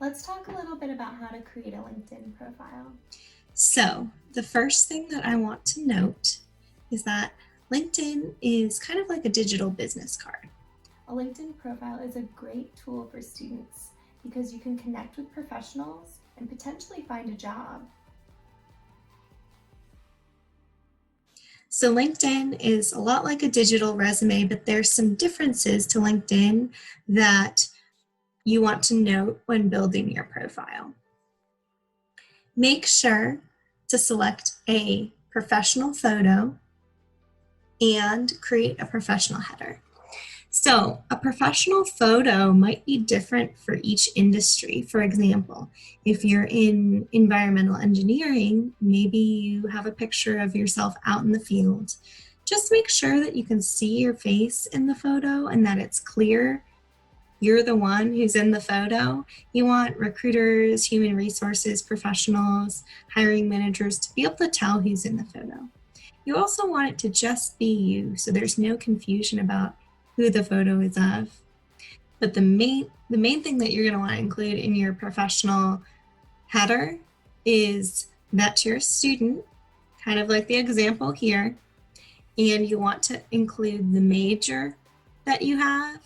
Let's talk a little bit about how to create a LinkedIn profile. So the first thing that I want to note is that LinkedIn is kind of like a digital business card. A LinkedIn profile is a great tool for students because you can connect with professionals and potentially find a job. So LinkedIn is a lot like a digital resume, but there's some differences to LinkedIn that you want to note when building your profile. Make sure to select a professional photo and create a professional header. So a professional photo might be different for each industry. For example, if you're in environmental engineering, maybe you have a picture of yourself out in the field. Just make sure that you can see your face in the photo and that it's clear you're the one who's in the photo. You want recruiters, human resources professionals, hiring managers to be able to tell who's in the photo. You also want it to just be you, so there's no confusion about who the photo is of. But the main thing that you're going to want to include in your professional header is that you're a student, kind of like the example here, and you want to include the major that you have.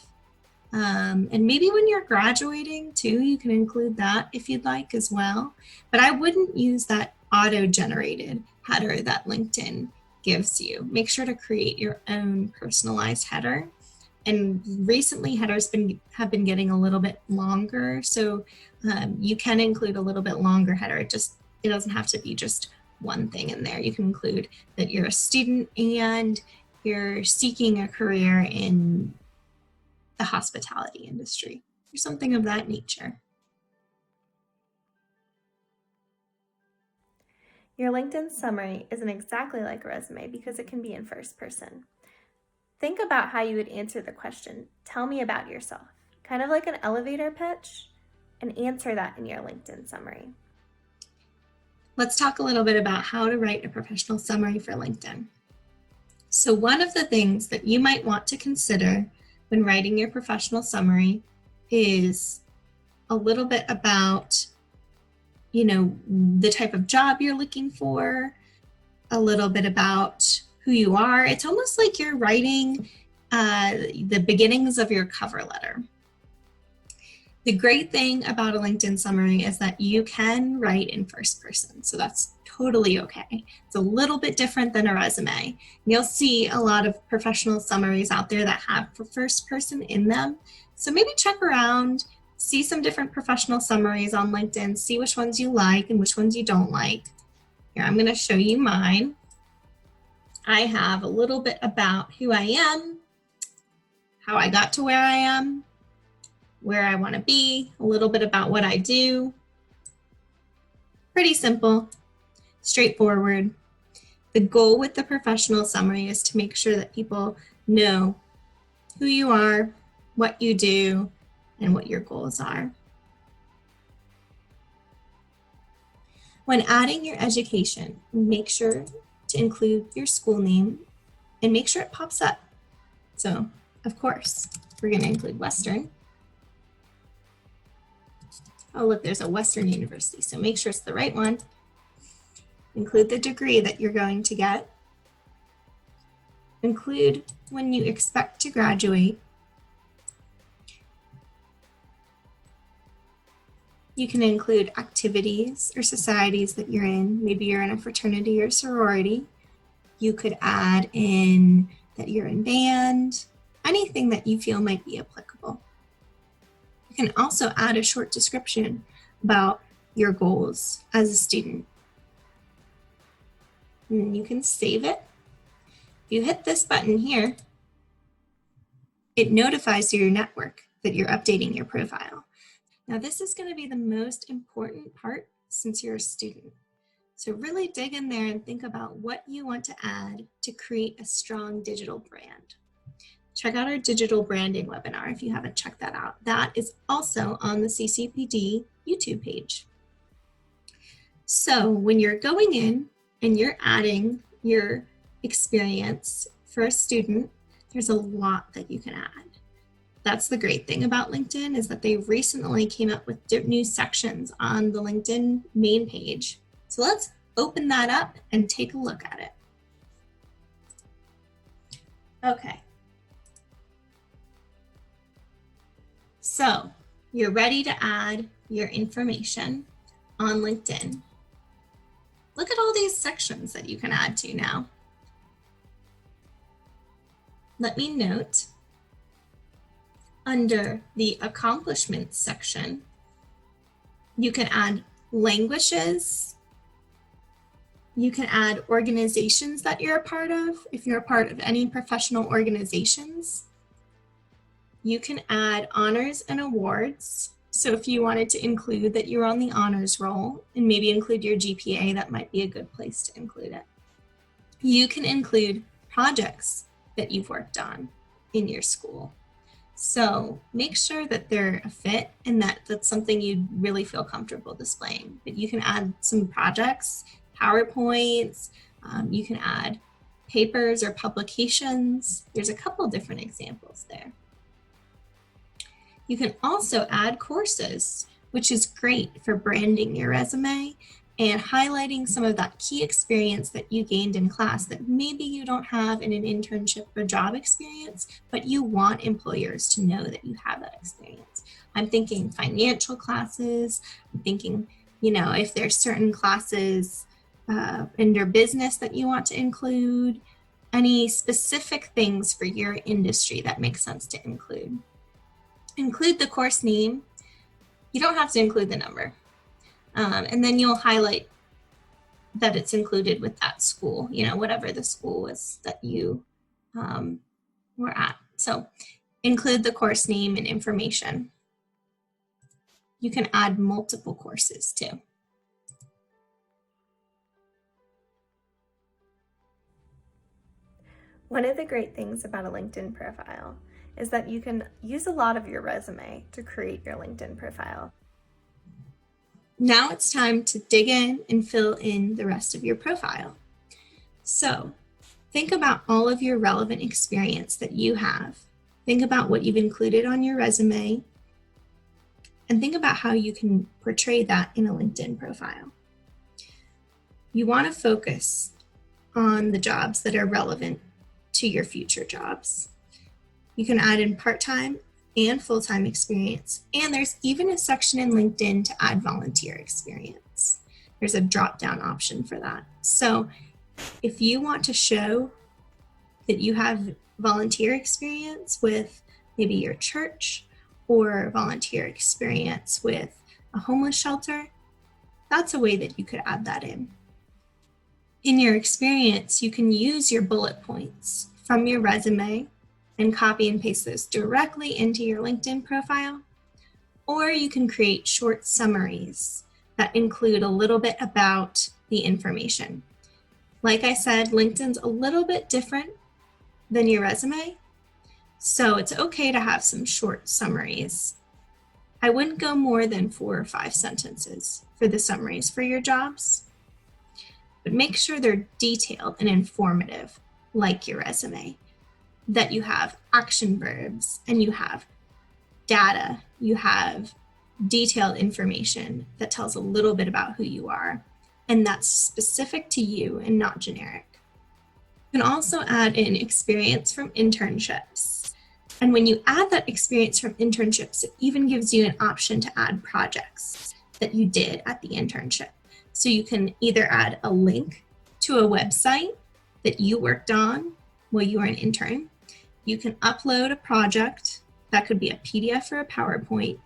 And maybe when you're graduating too, you can include that if you'd like as well. But I wouldn't use that auto-generated header that LinkedIn gives you. Make sure to create your own personalized header. And recently headers have been getting a little bit longer, so you can include a little bit longer header. It doesn't have to be just one thing in there. You can include that you're a student and you're seeking a career in the hospitality industry or something of that nature. Your LinkedIn summary isn't exactly like a resume because it can be in first person. Think about how you would answer the question, "Tell me about yourself," kind of like an elevator pitch, and answer that in your LinkedIn summary. Let's talk a little bit about how to write a professional summary for LinkedIn. So one of the things that you might want to consider when writing your professional summary is a little bit about, the type of job you're looking for, a little bit about who you are. It's almost like you're writing the beginnings of your cover letter. The great thing about a LinkedIn summary is that you can write in first person, so that's totally okay. It's a little bit different than a resume. You'll see a lot of professional summaries out there that have first person in them. So maybe check around, see some different professional summaries on LinkedIn, see which ones you like and which ones you don't like. Here, I'm going to show you mine. I have a little bit about who I am, how I got to where I am, where I want to be, a little bit about what I do. Pretty simple, straightforward. The goal with the professional summary is to make sure that people know who you are, what you do, and what your goals are. When adding your education, make sure to include your school name and make sure it pops up. So, of course, we're going to include Western. Oh, look, there's a Western University, so make sure it's the right one. Include the degree that you're going to get. Include when you expect to graduate. You can include activities or societies that you're in. Maybe you're in a fraternity or sorority. You could add in that you're in band, anything that you feel might be applicable. You can also add a short description about your goals as a student. And then you can save it. If you hit this button here, it notifies your network that you're updating your profile. Now this is going to be the most important part since you're a student. So really dig in there and think about what you want to add to create a strong digital brand. Check out our digital branding webinar if you haven't checked that out. That is also on the CCPD YouTube page. So when you're going in and you're adding your experience for a student, there's a lot that you can add. That's the great thing about LinkedIn, is that they recently came up with new sections on the LinkedIn main page. So let's open that up and take a look at it. Okay. So you're ready to add your information on LinkedIn. Look at all these sections that you can add to now. Let me note, under the accomplishments section, you can add languages. You can add organizations that you're a part of, if you're a part of any professional organizations. You can add honors and awards. So if you wanted to include that you're on the honors roll and maybe include your GPA, that might be a good place to include it. You can include projects that you've worked on in your school. So make sure that they're a fit and that that's something you really feel comfortable displaying. But you can add some projects, PowerPoints, you can add papers or publications. There's a couple different examples there. You can also add courses, which is great for branding your resume and highlighting some of that key experience that you gained in class that maybe you don't have in an internship or job experience, but you want employers to know that you have that experience. I'm thinking financial classes. I'm thinking, if there's certain classes in your business that you want to include, any specific things for your industry that makes sense to include. Include the course name. You don't have to include the number. And then you'll highlight that it's included with that school, whatever the school was that you were at. So include the course name and information. You can add multiple courses too. One of the great things about a LinkedIn profile is that you can use a lot of your resume to create your LinkedIn profile. Now it's time to dig in and fill in the rest of your profile. So think about all of your relevant experience that you have. Think about what you've included on your resume and think about how you can portray that in a LinkedIn profile. You want to focus on the jobs that are relevant to your future jobs. You can add in part-time and full-time experience. And there's even a section in LinkedIn to add volunteer experience. There's a drop-down option for that. So if you want to show that you have volunteer experience with maybe your church or volunteer experience with a homeless shelter, that's a way that you could add that in. In your experience, you can use your bullet points from your resume and copy and paste those directly into your LinkedIn profile, or you can create short summaries that include a little bit about the information. Like I said, LinkedIn's a little bit different than your resume, so it's okay to have some short summaries. I wouldn't go more than 4 or 5 sentences for the summaries for your jobs, but make sure they're detailed and informative like your resume, that you have action verbs and you have data, you have detailed information that tells a little bit about who you are, and that's specific to you and not generic. You can also add in experience from internships. And when you add that experience from internships, it even gives you an option to add projects that you did at the internship. So you can either add a link to a website that you worked on while you were an intern. You can upload a project, that could be a PDF or a PowerPoint.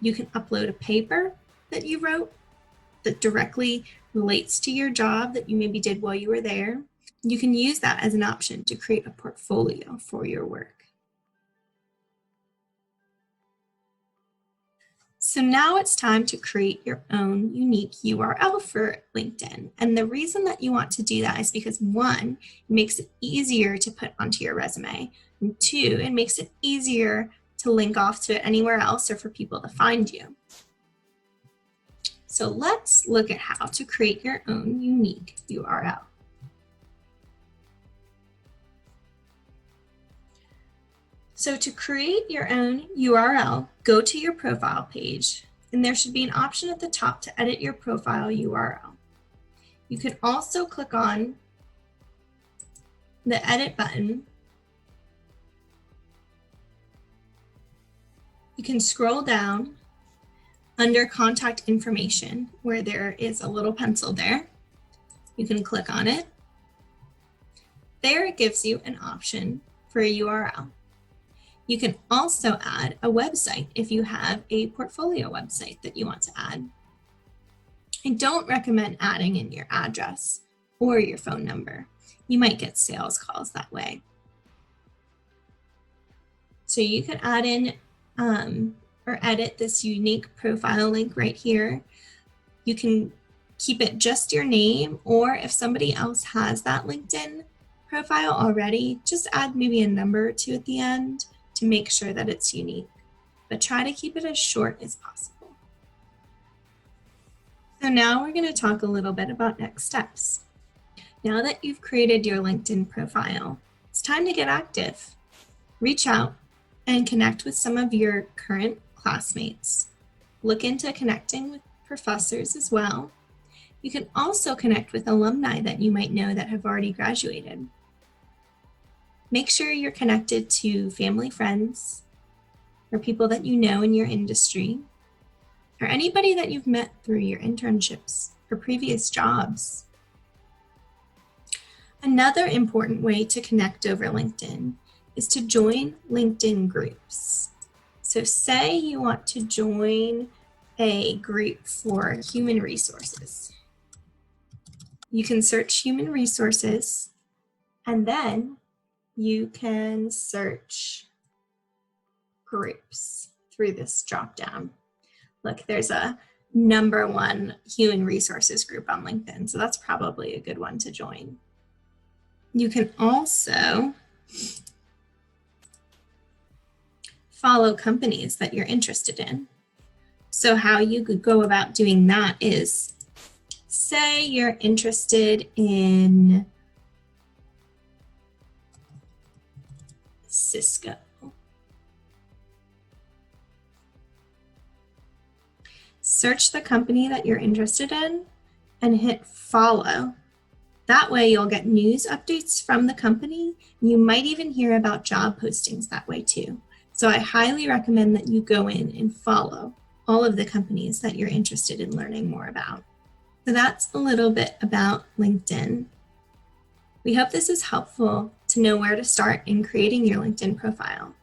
You can upload a paper that you wrote that directly relates to your job that you maybe did while you were there. You can use that as an option to create a portfolio for your work. So now it's time to create your own unique URL for LinkedIn. And the reason that you want to do that is because 1, it makes it easier to put onto your resume. And 2, it makes it easier to link off to it anywhere else or for people to find you. So let's look at how to create your own unique URL. So to create your own URL, go to your profile page, and there should be an option at the top to edit your profile URL. You can also click on the edit button. You can scroll down under contact information where there is a little pencil there. You can click on it. There it gives you an option for a URL. You can also add a website if you have a portfolio website that you want to add. I don't recommend adding in your address or your phone number. You might get sales calls that way. So you can add in or edit this unique profile link right here. You can keep it just your name, or if somebody else has that LinkedIn profile already, just add maybe a number or two at the end to make sure that it's unique, but try to keep it as short as possible. So now we're going to talk a little bit about next steps. Now that you've created your LinkedIn profile, it's time to get active. Reach out and connect with some of your current classmates. Look into connecting with professors as well. You can also connect with alumni that you might know that have already graduated. Make sure you're connected to family, friends, or people that you know in your industry, or anybody that you've met through your internships or previous jobs. Another important way to connect over LinkedIn is to join LinkedIn groups. So say you want to join a group for human resources. You can search human resources, and then you can search groups through this drop down. Look, there's a #1 human resources group on LinkedIn, so that's probably a good one to join. You can also follow companies that you're interested in. So how you could go about doing that is, say you're interested in Cisco. Search the company that you're interested in and hit follow. That way you'll get news updates from the company. You might even hear about job postings that way too. So I highly recommend that you go in and follow all of the companies that you're interested in learning more about. So that's a little bit about LinkedIn. We hope this is helpful to know where to start in creating your LinkedIn profile.